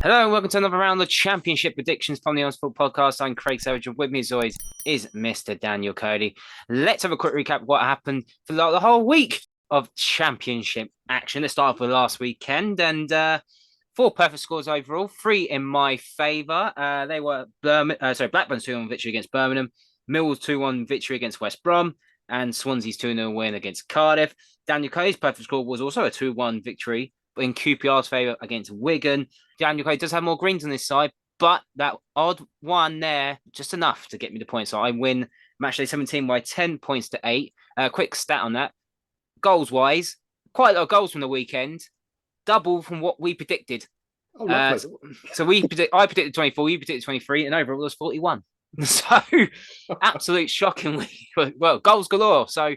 Hello and welcome to another round of the Championship Predictions from the On Sport Podcast. I'm Craig Savage, and with me as always is Mr. Daniel Cody. Let's have a quick recap of what happened for the whole week of Championship action. Let's start off with last weekend, and 4 perfect scores overall, 3 in my favour. They were Blackburn's 2-1 victory against Birmingham, Millwall's 2-1 victory against West Brom, and Swansea's 2-0 win against Cardiff. Daniel Cody's perfect score was also a 2-1 victory in QPR's favour against Wigan. Daniel Cody does have more greens on this side, but that odd one there, just enough to get me the points. So I win matchday 17 by 10 points to 8. Quick stat on that. Goals-wise, quite a lot of goals from the weekend. Double from what we predicted. Oh, lovely. So I predicted 24, you predicted 23, and overall it was 41. So, absolute shocking. Well, goals galore. So,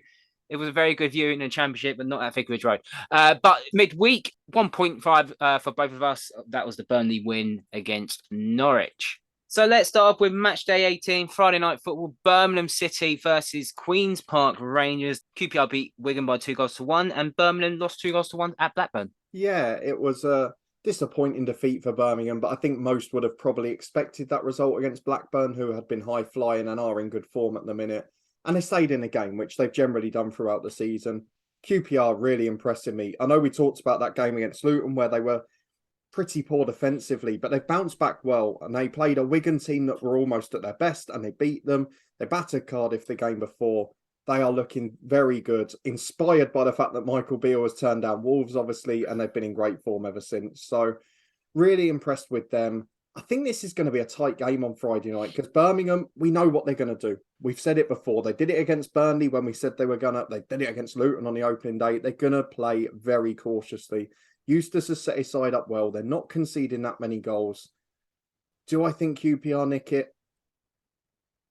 it was a very good viewing in the Championship, but not at Vicarage Road. But midweek, 1.5 for both of us. That was the Burnley win against Norwich. So let's start off with matchday 18, Friday night football. Birmingham City versus Queen's Park Rangers. QPR beat Wigan by 2-1, and Birmingham lost 2-1 at Blackburn. Yeah, it was a disappointing defeat for Birmingham, but I think most would have probably expected that result against Blackburn, who had been high flying and are in good form at the minute. And they stayed in the game, which they've generally done throughout the season. QPR really impressing me. I know we talked about that game against Luton where they were pretty poor defensively, but they've bounced back well. And they played a Wigan team that were almost at their best and they beat them. They battered Cardiff the game before. They are looking very good, inspired by the fact that Michael Beale has turned down Wolves, obviously, and they've been in great form ever since. So really impressed with them. I think this is going to be a tight game on Friday night because Birmingham, we know what they're going to do. We've said it before. They did it against Burnley when we said they were going to. They did it against Luton on the opening day. They're going to play very cautiously. Eustace has set his side up well. They're not conceding that many goals. Do I think QPR nick it?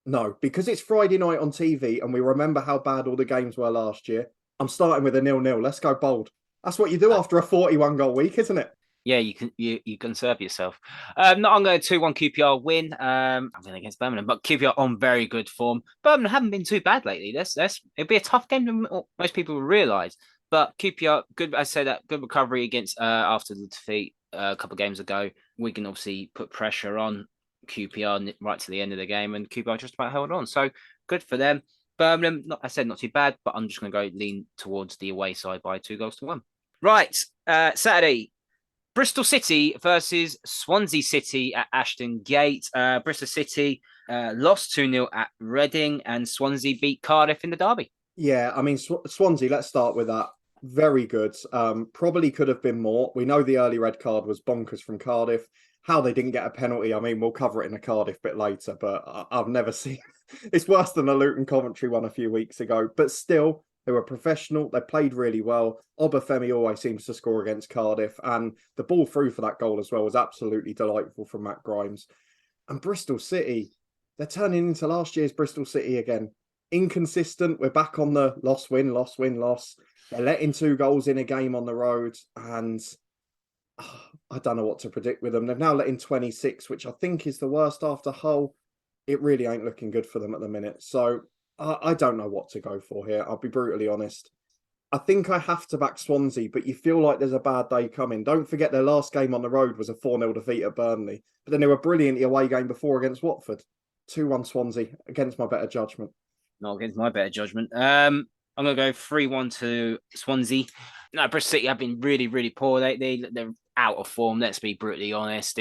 No, because it's Friday night on TV and we remember how bad all the games were last year. I'm starting with a 0-0. Let's go bold. That's what you do after a 41-goal week, isn't it? Yeah, you can serve yourself. No, I'm going 2-1 QPR win. I'm going against Birmingham, but QPR on very good form. Birmingham haven't been too bad lately. It'll be a tough game than most people realise. But QPR, good. I say that good recovery against after the defeat a couple of games ago. Wigan obviously put pressure on QPR right to the end of the game, and QPR just about held on. So good for them. Birmingham, not too bad, but I'm just going to go lean towards the away side by 2-1. Right, Saturday. Bristol City versus Swansea City at Ashton Gate. Bristol City lost 2-0 at Reading, and Swansea beat Cardiff in the derby. Yeah, I mean, Swansea, let's start with that. Very good. Probably could have been more. We know the early red card was bonkers from Cardiff. How they didn't get a penalty, I mean, we'll cover it in a Cardiff bit later, but I've never seen... It's worse than the Luton Coventry one a few weeks ago, but still... They were professional. They played really well. Obafemi always seems to score against Cardiff. And the ball through for that goal as well was absolutely delightful from Matt Grimes. And Bristol City, they're turning into last year's Bristol City again. Inconsistent. We're back on the loss, win, loss, win, loss. They're letting 2 goals in a game on the road. And I don't know what to predict with them. They've now let in 26, which I think is the worst after Hull. It really ain't looking good for them at the minute. So... I don't know what to go for here. I'll be brutally honest. I think I have to back Swansea, but you feel like there's a bad day coming. Don't forget their last game on the road was a 4-0 defeat at Burnley. But then they were brilliant the away game before against Watford. 2-1 Swansea, against my better judgment. Not against my better judgment. I'm going to go 3-1 to Swansea. No, Bristol City have been really, really poor. They're out of form. Let's be brutally honest.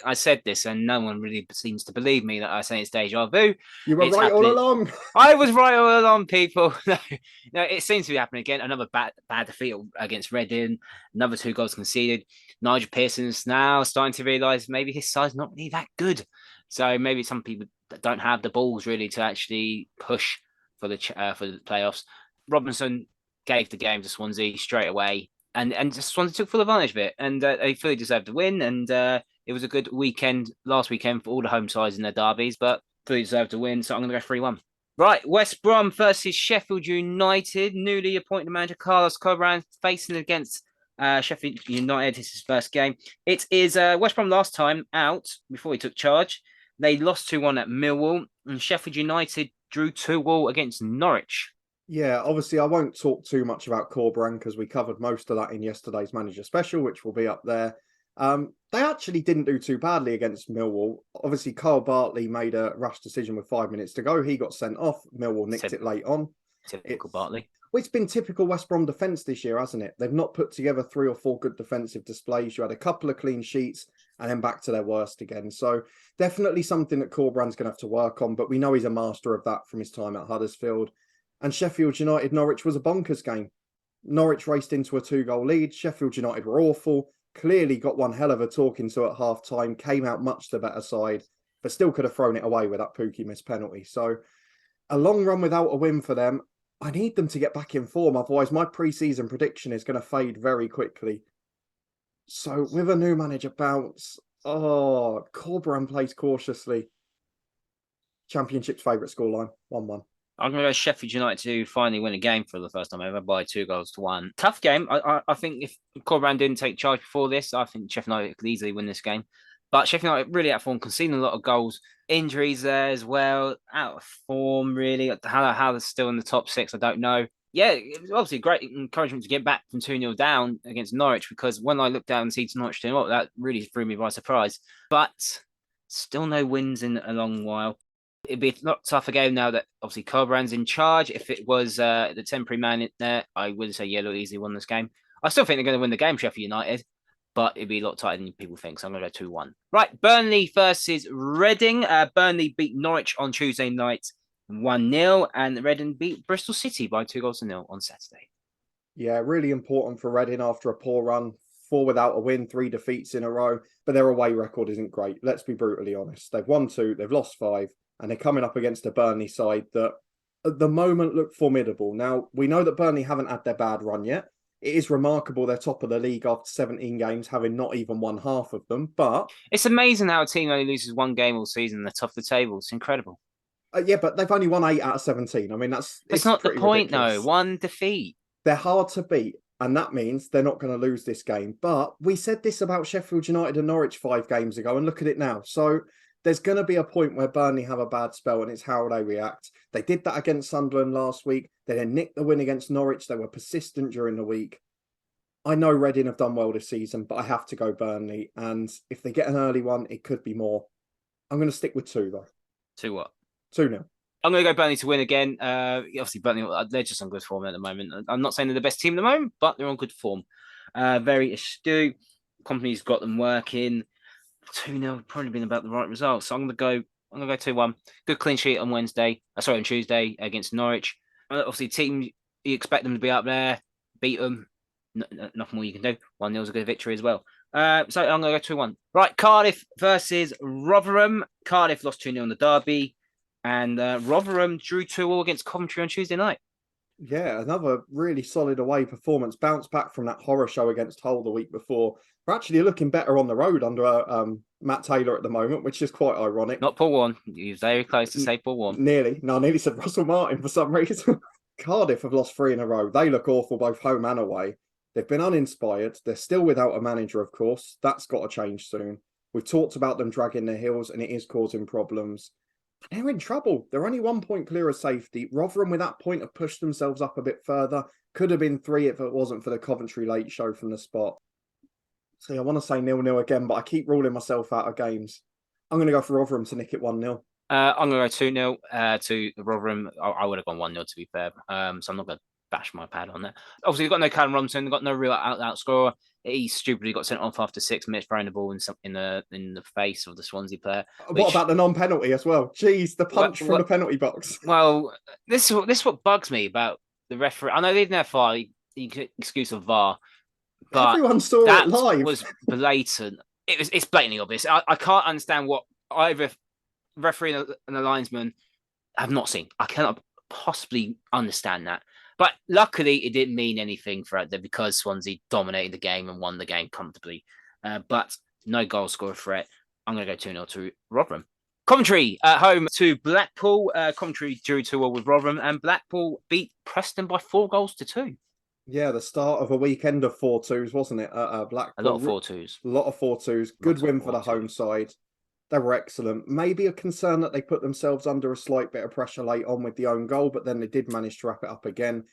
I said this, and no one really seems to believe me that I say it's deja vu. You were right all along. I was right all along, people. No, it seems to be happening again. Another bad defeat against Reading. Another 2 goals conceded. Nigel Pearson's now starting to realise maybe his side's not really that good. So maybe some people that don't have the balls really to actually push for the playoffs. Robinson gave the game to Swansea straight away, and Swansea took full advantage of it, and they fully deserved to win. And it was a good weekend last weekend for all the home sides in their derbies, but fully deserved to win. So I'm going to go 3-1. Right, West Brom versus Sheffield United. Newly appointed manager Carlos Corberán facing against Sheffield United. This is his first game. It is West Brom last time out before he took charge. They lost 2-1 at Millwall, and Sheffield United drew 2-2 against Norwich. Yeah, obviously I won't talk too much about Corberán because we covered most of that in yesterday's manager special, which will be up there. They actually didn't do too badly against Millwall. Obviously, Kyle Bartley made a rash decision with 5 minutes to go. He got sent off. Millwall nicked it late on. Typical Bartley. Well, it's been typical West Brom defence this year, hasn't it? They've not put together 3 or 4 good defensive displays. You had a couple of clean sheets and then back to their worst again. So definitely something that Corberán's going to have to work on, but we know he's a master of that from his time at Huddersfield. And Sheffield United Norwich was a bonkers game. Norwich raced into a 2-goal lead. Sheffield United were awful. Clearly got one hell of a talking to at half time. Came out much the better side, but still could have thrown it away with that Pukki missed penalty. So a long run without a win for them. I need them to get back in form. Otherwise, my pre-season prediction is going to fade very quickly. So with a new manager bounce, Corberán plays cautiously. Championship's favourite scoreline, 1-1. I'm going to go Sheffield United to finally win a game for the first time ever by 2-1. Tough game. I think if Corberán didn't take charge before this, I think Sheffield United could easily win this game. But Sheffield United really out of form, conceding a lot of goals. Injuries there as well. Out of form, really. How they're still in the top 6, I don't know. Yeah, it was obviously a great encouragement to get back from 2-0 down against Norwich, because when I looked down and see Norwich doing well, that really threw me by surprise. But still no wins in a long while. It'd be a lot tougher game now that obviously Corberán's in charge. If it was the temporary man in there, I would say Yellow easily won this game. I still think they're going to win the game, Sheffield United, but it'd be a lot tighter than people think. So I'm going to go 2-1. Right, Burnley versus Reading. Burnley beat Norwich on Tuesday night 1-0, and Reading beat Bristol City by 2-0 on Saturday. Yeah, really important for Reading after a poor run. 4 without a win, 3 defeats in a row, but their away record isn't great. Let's be brutally honest. They've won 2, they've lost 5. And they're coming up against a Burnley side that at the moment look formidable. Now, we know that Burnley haven't had their bad run yet. It is remarkable they're top of the league after 17 games, having not even won half of them. But it's amazing how a team only loses 1 game all season and they're top of the table. It's incredible. Yeah, but they've only won 8 out of 17. I mean, that's not the point, ridiculous. though. 1 defeat. They're hard to beat, and that means they're not going to lose this game. But we said this about Sheffield United and Norwich 5 games ago, and look at it now. So there's going to be a point where Burnley have a bad spell, and it's how they react. They did that against Sunderland last week. They then nicked the win against Norwich. They were persistent during the week. I know Reading have done well this season, but I have to go Burnley. And if they get an early one, it could be more. I'm going to stick with 2, though. 2 what? 2-0. I'm going to go Burnley to win again. Obviously, Burnley, they're just on good form at the moment. I'm not saying they're the best team at the moment, but they're on good form. Very astute. Company's got them working. 2-0 would probably been about the right result. So I'm going to go 2-1. Good clean sheet on on Tuesday against Norwich. Obviously, team, you expect them to be up there, beat them. Nothing more you can do. 1-0 is a good victory as well. So I'm going to go 2-1. Right, Cardiff versus Rotherham. Cardiff lost 2-0 in the derby. And Rotherham drew 2-2 against Coventry on Tuesday night. Yeah, another really solid away performance. Bounced back from that horror show against Hull the week before. We're actually looking better on the road under Matt Taylor at the moment, which is quite ironic. Not Paul Warne. You're very close to say Paul Warne. Nearly. No, I nearly said Russell Martin for some reason. Cardiff have lost 3 in a row. They look awful both home and away. They've been uninspired. They're still without a manager, of course. That's got to change soon. We've talked about them dragging their heels, and it is causing problems. They're in trouble. They're only 1 point clear of safety. Rotherham, with that point, have pushed themselves up a bit further. Could have been 3 if it wasn't for the Coventry late show from the spot. See, I want to say 0-0 again, but I keep ruling myself out of games. I'm going to go for Rotherham to nick it 1-0. I'm going to go 2-0 to Rotherham. I would have gone 1-0 to be fair. So I'm not going to bash my pad on that. Obviously, they've got no Callum Robinson. They've got no real out scorer. He stupidly got sent off after 6 minutes, throwing the ball in the face of the Swansea player. What about the non-penalty as well? Jeez, the punch from the penalty box. Well, this is what bugs me about the referee. I know they didn't have VAR. You could excuse of VAR, but everyone saw it live. That was blatant. It's blatantly obvious. I can't understand what either referee and the linesman have not seen. I cannot possibly understand that. But luckily, it didn't mean anything for it because Swansea dominated the game and won the game comfortably. But no goal scorer threat. I'm going to go 2-0 to Rotherham. Coventry at home to Blackpool. Coventry drew 2-2 with Rotherham, and Blackpool beat Preston by 4-2. Yeah, the start of a weekend of 4-2s, wasn't it? Blackpool. A lot of 4-2s. A lot of 4-2s. Good win for the home side. They were excellent. Maybe a concern that they put themselves under a slight bit of pressure late on with the own goal, but then they did manage to wrap it up again.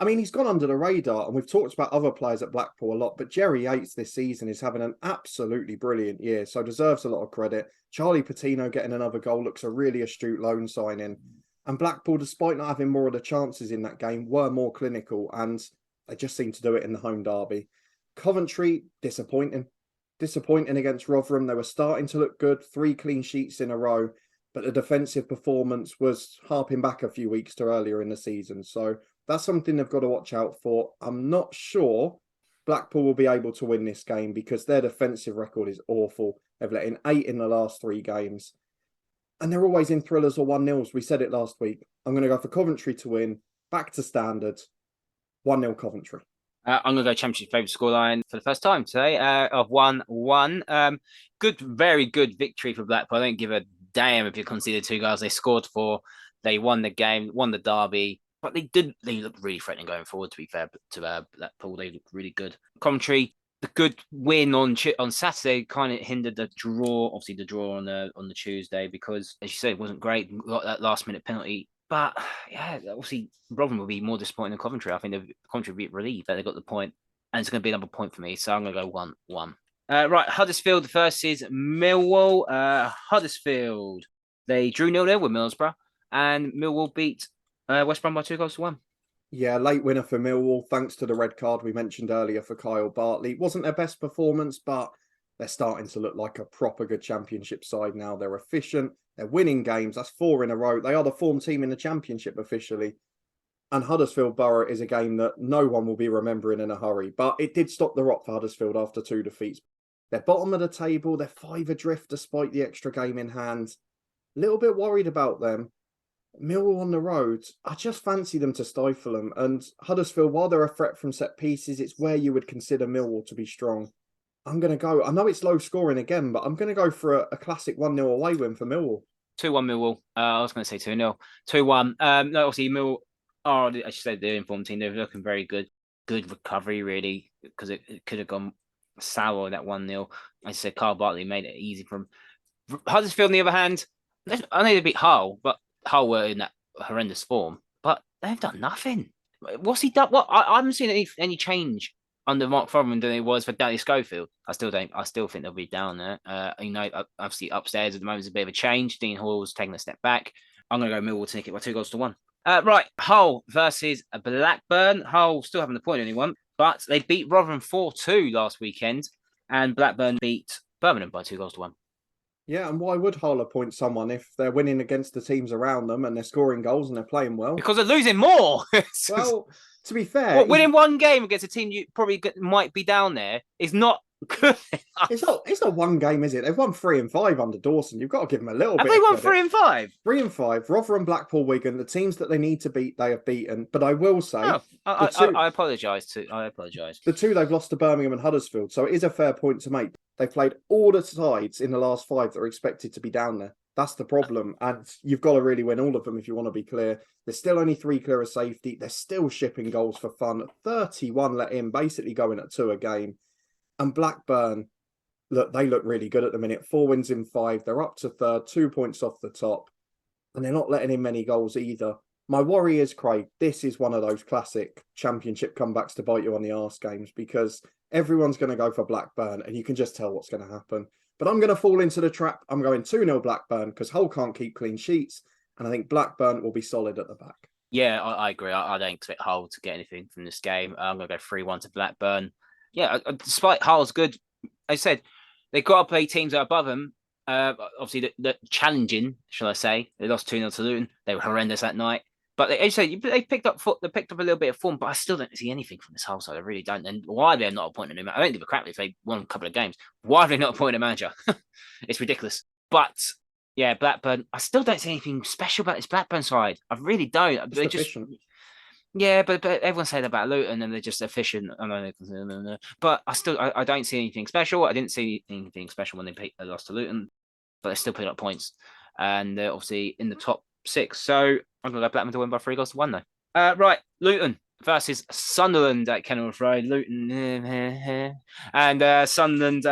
I mean, he's gone under the radar, and we've talked about other players at Blackpool a lot, but Jerry Yates this season is having an absolutely brilliant year, so deserves a lot of credit. Charlie Patino getting another goal looks a really astute loan signing. And Blackpool, despite not having more of the chances in that game, were more clinical, and they just seemed to do it in the home derby. Coventry, disappointing. Disappointing against Rotherham. They were starting to look good, 3 clean sheets in a row, but the defensive performance was harping back a few weeks to earlier in the season. So that's something they've got to watch out for. I'm not sure Blackpool will be able to win this game because their defensive record is awful. They've let in 8 in the last 3 games. And they're always in thrillers or 1-0s. We said it last week. I'm going to go for Coventry to win. Back to standard. 1-0 Coventry. I'm going to go Championship favourite scoreline for the first time today of 1-1. Good, very good victory for Blackpool. I don't give a damn if you consider 2 goals they scored for. They won the game, won the derby. But they looked really threatening going forward, to be fair to Blackpool. They looked really good. Coventry, the good win on Saturday kind of hindered the draw. Obviously, the draw on the Tuesday because, as you said, it wasn't great. We got that last minute penalty. But yeah, obviously, Brom will be more disappointing than Coventry. I think Coventry will be relieved that they got the point, and it's going to be another point for me. So I'm going to go 1-1. Right, Huddersfield versus Millwall. Huddersfield, they drew 0-0 with Middlesbrough, and Millwall beat West Brom by 2-1. Yeah, late winner for Millwall, thanks to the red card we mentioned earlier for Kyle Bartley. Wasn't their best performance, but they're starting to look like a proper good Championship side now. They're efficient, they're winning games. That's 4 in a row. They are the form team in the Championship officially. And Huddersfield Borough is a game that no one will be remembering in a hurry. But it did stop the rot for Huddersfield after 2 defeats. They're bottom of the table. They're 5 adrift despite the extra game in hand. A little bit worried about them. Millwall on the road, I just fancy them to stifle them. And Huddersfield, while they're a threat from set pieces, it's where you would consider Millwall to be strong. I'm going to go, I know it's low scoring again, but I'm going to go for a classic 1-0 away win for Millwall. 2-1 Millwall. I was going to say 2-0. 2-1. No, obviously, Millwall are, I should say, the informed team. They're looking very good. Good recovery, really, because it could have gone sour that 1-0. I said Carl Bartley made it easy from Huddersfield. On the other hand, I know they beat Hull, but Hull were in that horrendous form, but they've done nothing. What's he done? What I haven't seen any change under Mark Foreman than it was for Danny Schofield. I still think they'll be down there. Obviously upstairs at the moment is a bit of a change. Dean Hall's taking a step back. I'm going to go Millwall to nick it by 2-1. Right, Hull versus Blackburn. Hull still haven't appointed anyone, but they beat Rotherham 4-2 last weekend, and Blackburn beat Birmingham by 2-1. Yeah, and why would Hull appoint someone if they're winning against the teams around them and they're scoring goals and they're playing well? Because they're losing more. Well, to be fair, winning one game against a team you probably might be down there is not good enough. It's not one game, is it? They've won 3 and 5 under Dawson. You've got to give them a little bit. Have they won 3 and 5? 3 and 5. Rotherham, Blackpool, Wigan, the teams that they need to beat, they have beaten. But I will say, I apologise too. I apologise. The 2 they've lost to Birmingham and Huddersfield, so it is a fair point to make. They've played all the sides in the last 5 that are expected to be down there. That's the problem. And you've got to really win all of them if you want to be clear. There's still only 3 clear of safety. They're still shipping goals for fun. 31 let in, basically going at 2 a game. And Blackburn, look, they look really good at the minute. 4 wins in 5. They're up to 3rd, 2 points off the top. And they're not letting in many goals either. My worry is, Craig, this is one of those classic Championship comebacks to bite you on the arse games because everyone's going to go for Blackburn and you can just tell what's going to happen. But I'm going to fall into the trap. I'm going 2-0 Blackburn because Hull can't keep clean sheets. And I think Blackburn will be solid at the back. Yeah, I agree. I don't expect Hull to get anything from this game. I'm going to go 3-1 to Blackburn. Yeah, despite Hull's good, I said, they've got to play teams that are above them. Obviously, the challenging, shall I say. They lost 2-0 to Luton. They were horrendous that night. But they picked up a little bit of form, but I still don't see anything from this Hull side. I really don't. And why they're not appointing a manager? I don't give a crap if they won a couple of games. Why are they not appointing a manager? It's ridiculous. But yeah, Blackburn, I still don't see anything special about this Blackburn side. I really don't. They just yeah, but everyone said about Luton and they're just efficient. I know, but I don't see anything special. I didn't see anything special when they lost to Luton, but they're still putting up points, and they're obviously in the top 6. So I'm going to go Blackburn to win by 3-1 though. Right, Luton versus Sunderland at Kenilworth Road. Luton and Sunderland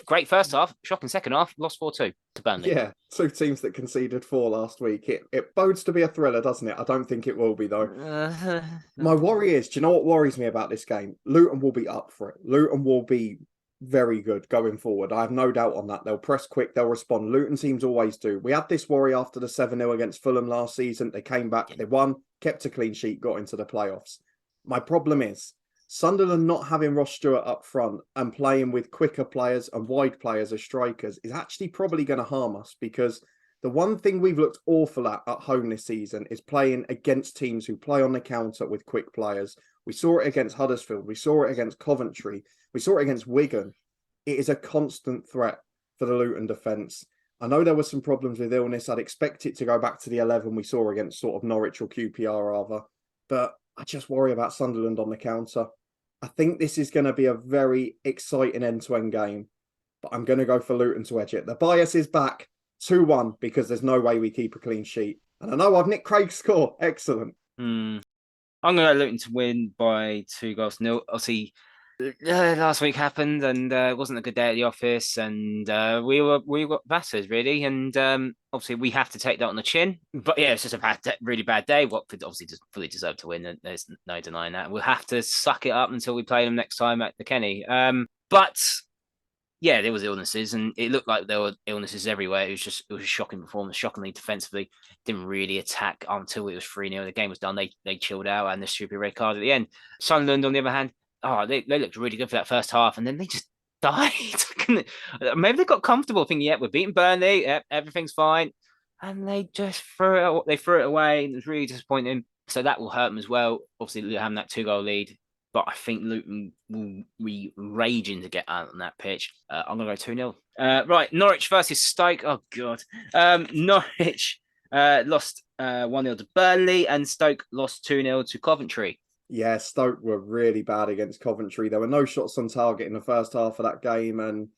great first half, shocking second half, lost 4-2 to Burnley. Yeah, two teams that conceded 4 last week. It bodes to be a thriller, doesn't it? I don't think it will be, though. My worry is, do you know what worries me about this game? Luton will be up for it. Luton will be very good going forward. I have no doubt on that. They'll press quick, they'll respond. Luton teams always do. We had this worry after the 7-0 against Fulham last season. They came back, they won, kept a clean sheet, got into the playoffs. My problem is, Sunderland not having Ross Stewart up front and playing with quicker players and wide players as strikers is actually probably going to harm us, because the one thing we've looked awful at home this season is playing against teams who play on the counter with quick players. We saw it against Huddersfield. We saw it against Coventry. We saw it against Wigan. It is a constant threat for the Luton defence. I know there were some problems with illness. I'd expect it to go back to the 11 we saw against sort of Norwich or QPR rather. But I just worry about Sunderland on the counter. I think this is going to be a very exciting end-to-end game, but I'm going to go for Luton to edge it. The bias is back 2-1 because there's no way we keep a clean sheet. And I know I've nicked Craig's score. Excellent. I'm going to go Luton to win by 2-0. Obviously, last week happened, and it wasn't a good day at the office, and we got battered really, and obviously we have to take that on the chin. But yeah, it's just a really bad day. Watford obviously just fully deserve to win. There's no denying that. We'll have to suck it up until we play them next time at the Kenny. But yeah, there was illnesses, and it looked like there were illnesses everywhere. It was a shocking performance, shockingly defensively. Didn't really attack until it was 3-0. The game was done. They chilled out, and the stupid red card at the end. Sunderland, on the other hand, they looked really good for that first half, and then they just died. Maybe they got comfortable thinking, yeah, we're beating Burnley, everything's fine, and they just threw it away, and it was really disappointing. So that will hurt them as well. Obviously, having that 2-goal lead, but I think Luton will be raging to get out on that pitch. I'm gonna go 2-0. Right, Norwich versus Stoke. Oh god, Norwich lost 1-0 to Burnley, and Stoke lost 2-0 to Coventry. Yeah, Stoke were really bad against Coventry. There were no shots on target in the first half of that game, and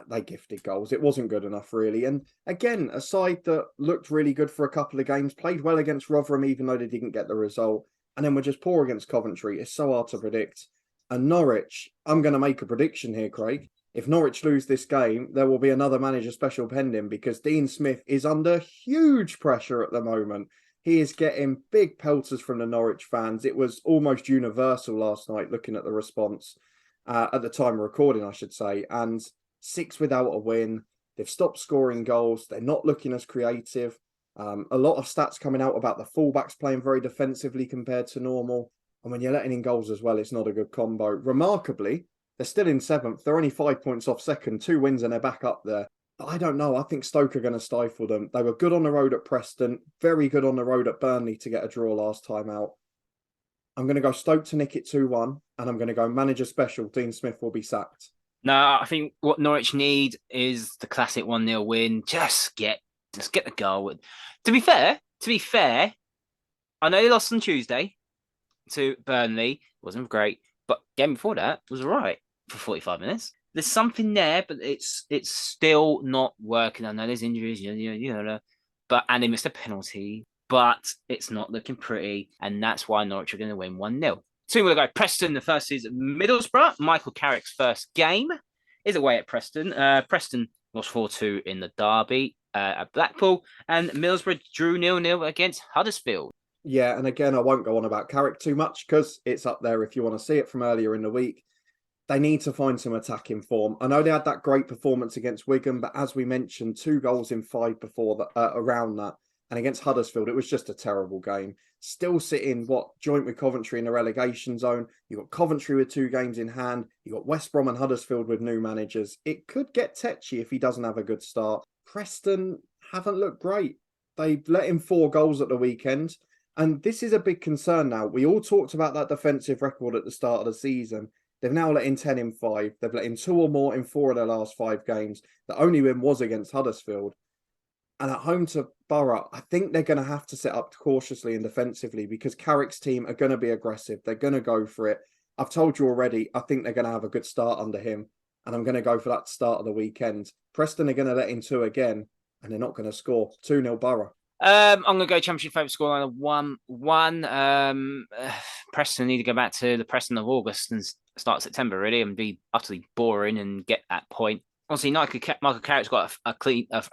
they gifted goals. It wasn't good enough, really. And again, a side that looked really good for a couple of games, played well against Rotherham, even though they didn't get the result, and then were just poor against Coventry. It's so hard to predict. And Norwich, I'm going to make a prediction here, Craig. If Norwich lose this game, there will be another manager special pending, because Dean Smith is under huge pressure at the moment. He is getting big pelters from the Norwich fans. It was almost universal last night, looking at the response at the time of recording, I should say. And 6 without a win. They've stopped scoring goals. They're not looking as creative. A lot of stats coming out about the fullbacks playing very defensively compared to normal. And when you're letting in goals as well, it's not a good combo. Remarkably, they're still in 7th. They're only 5 points off second, 2 wins, and they're back up there. I don't know. I think Stoke are going to stifle them. They were good on the road at Preston, very good on the road at Burnley to get a draw last time out. I'm going to go Stoke to nick it 2-1, and I'm going to go manager special. Dean Smith will be sacked. No, I think what Norwich need is the classic 1-0 win. Just get the goal. To be fair, I know they lost on Tuesday to Burnley. It wasn't great, but game before that was all right for 45 minutes. There's something there, but it's still not working. I know there's injuries, and they missed a penalty, but it's not looking pretty, and that's why Norwich are going to win 1-0. So we're going to go Preston, the first season Middlesbrough. Michael Carrick's first game is away at Preston. Preston lost 4-2 in the derby at Blackpool, and Middlesbrough drew 0-0 against Huddersfield. Yeah, and again, I won't go on about Carrick too much because it's up there if you want to see it from earlier in the week. They need to find some attacking form. I know they had that great performance against Wigan, but as we mentioned, 2 goals in 5 before that, around that. And against Huddersfield, it was just a terrible game. Still sitting, joint with Coventry in the relegation zone. You've got Coventry with 2 games in hand. You've got West Brom and Huddersfield with new managers. It could get tetchy if he doesn't have a good start. Preston haven't looked great. They've let in 4 goals at the weekend. And this is a big concern now. We all talked about that defensive record at the start of the season. They've now let in 10 in 5. They've let in 2 or more in 4 of their last 5 games. The only win was against Huddersfield. And at home to Borough, I think they're going to have to set up cautiously and defensively because Carrick's team are going to be aggressive. They're going to go for it. I've told you already, I think they're going to have a good start under him. And I'm going to go for that start of the weekend. Preston are going to let in 2 again, and they're not going to score. 2-0 Borough. I'm going to go Championship favourite scoreline of 1-1. Preston need to go back to the Preston of August and start September, really, and be utterly boring and get that point. obviously Michael Carrick's got a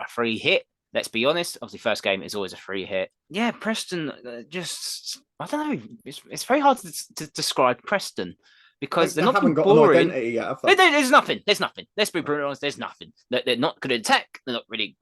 free hit. Let's be honest. Obviously, first game is always a free hit. Yeah, Preston just I don't know. It's very hard to describe Preston because They they're not haven't too got boring. an identity yet, have they? There's nothing. There's nothing. Let's be brutally honest. There's nothing. They're not good at attack. They're not really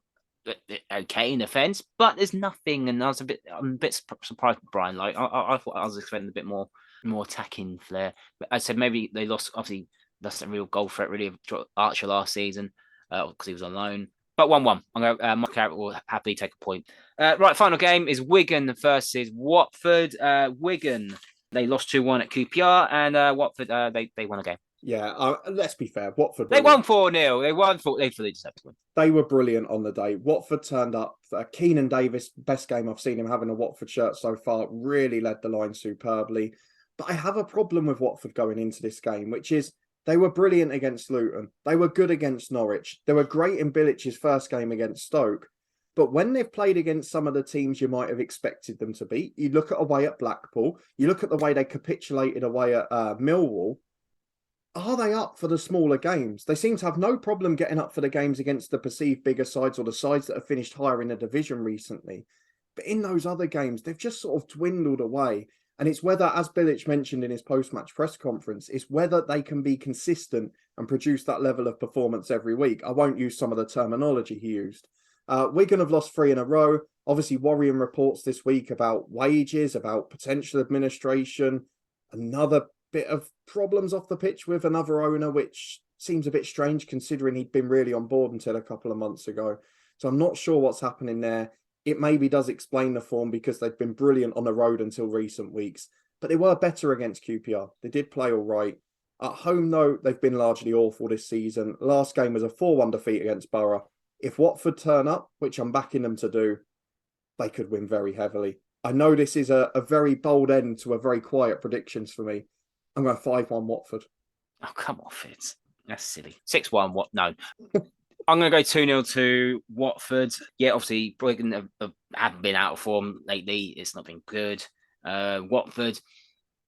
okay in defence, but there's nothing. And I'm a bit surprised, Brian. Like I thought I was expecting a bit more attacking flair. But I said maybe they obviously lost a real goal threat really of Archer last season because he was on loan. But 1-1. I'm going. Mark Carrick will happily take a point. Right, final game is Wigan versus Watford. Wigan, they lost 2-1 at QPR, and Watford they won a game. Yeah, let's be fair. Watford. They won 4-0. They won. They fully deserved to win. They were brilliant on the day. Watford turned up. Keenan Davis, best game I've seen him having a Watford shirt so far, really led the line superbly. But I have a problem with Watford going into this game, which is they were brilliant against Luton. They were good against Norwich. They were great in Bilic's first game against Stoke. But when they've played against some of the teams you might have expected them to beat, you look at away at Blackpool, you look at the way they capitulated away at Millwall, are they up for the smaller games? They seem to have no problem getting up for the games against the perceived bigger sides or the sides that have finished higher in the division recently. But in those other games, they've just sort of dwindled away. And it's whether, as Bilic mentioned in his post-match press conference, it's whether they can be consistent and produce that level of performance every week. I won't use some of the terminology he used. Wigan have lost 3 in a row. Obviously, worrying reports this week about wages, about potential administration, another bit of problems off the pitch with another owner, which seems a bit strange considering he'd been really on board until a couple of months ago. So I'm not sure what's happening there. It maybe does explain the form because they've been brilliant on the road until recent weeks, but they were better against QPR. They did play all right. At home, though, they've been largely awful this season. Last game was a 4-1 defeat against Borough. If Watford turn up, which I'm backing them to do, they could win very heavily. I know this is a very bold end to a very quiet predictions for me. I'm going 5-1 Watford. Oh, come off it. That's silly. 6-1, what? No. I'm going to go 2-0 to Watford. Yeah, obviously, Brighton haven't been out of form lately. It's not been good. Watford,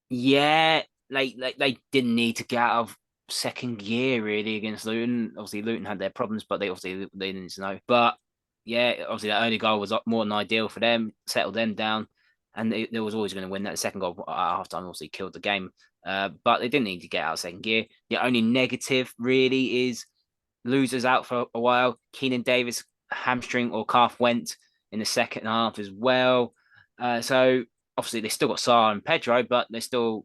yeah, they didn't need to get out of second gear, really, against Luton. Obviously, Luton had their problems, but they didn't know. But, yeah, obviously, that early goal was more than ideal for them, settled them down, and they was always going to win that. The second goal at halftime obviously killed the game. But they didn't need to get out of second gear. The only negative really is losers out for a while. Keenan Davis hamstring or calf went in the second half as well. So obviously they still got Sarr and Pedro, but they still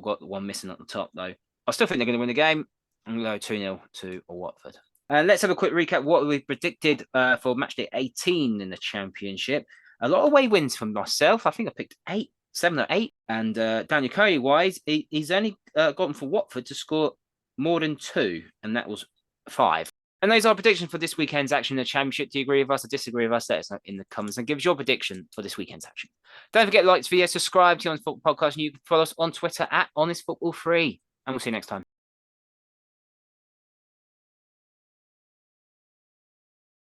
got one missing at the top though. I still think they're going to win the game. I'm going to go 2-0 to Watford. Let's have a quick recap what we've predicted for matchday 18 in the Championship. A lot of away wins from myself. I think I picked 7 or 8. And Daniel Curry wise, he's only gotten for Watford to score more than 2, and that was 5. And those are predictions for this weekend's action in the Championship. Do you agree with us or disagree with us? Let us know in the comments and give us your prediction for this weekend's action. Don't forget to like this video, subscribe to the Honest Football Podcast, and you can follow us on Twitter at HonestFootball3. And we'll see you next time.